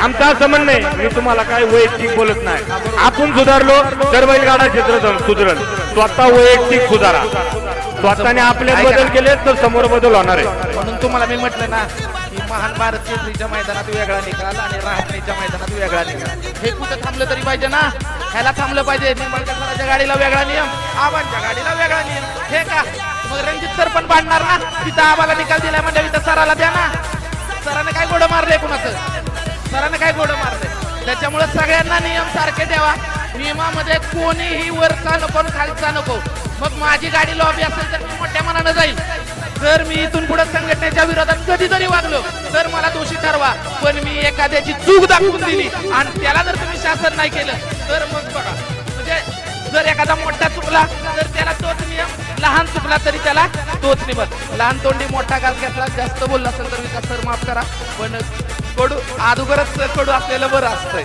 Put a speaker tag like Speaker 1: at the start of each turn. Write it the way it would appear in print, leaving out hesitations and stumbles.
Speaker 1: आमचं असं म्हणणं आहे, मी तुम्हाला काय वैयक्तिक बोलत नाही. आपण सुधारलो तर बैलगाडा क्षेत्र सुधरल. स्वतः वैयक्तिक सुधारा. स्वतःने आपले बदल केले तर समोर बदल होणार आहे.
Speaker 2: म्हणून तुम्हाला मी म्हटलं ना की महान भारत केसरीच्या मैदानात वेगळा निकाल आणि राहण्याच्या मैदानात वेगळा निकाल. हे कुठं थांबलं तरी पाहिजे ना, ह्याला थांबलं पाहिजे. निंबाळकर सरांच्या गाडीला वेगळा नियम, आबांच्या गाडीला वेगळा नियम. हे का मग रणजित सर पण पाडणार ना, तिथं आबाला निकाल दिला म्हणजे इथं सराला द्या ना. सराने काय गोडं मारलंय कुणाचं, सराने काय गोडं मारलंय. त्याच्यामुळे सगळ्यांना नियम सारखे द्यावा. नियमामध्ये कोणीही वरचा नको खालचा नको. मग माझी गाडी लॉबी असेल तर मी मोठ्या मनानं जाईल. जर मी इथून पुढे संघटनेच्या विरोधात कधीतरी वागलो तर मला दोषी ठरवा. पण मी एखाद्याची चूक दाखवून दिली आणि त्याला जर तुम्ही शासन नाही केलं तर मग बघा, म्हणजे जर एखादा मोठा चुकला तर त्याला तोच नियम, लहान चुकला तरी त्याला तोच नियम. लहान तोंडी मोठा घास घेतला, जास्त बोलला असेल तर विकास सर माफ करा, पण कडू अगोदरच कडू असलेलं बरं असतंय.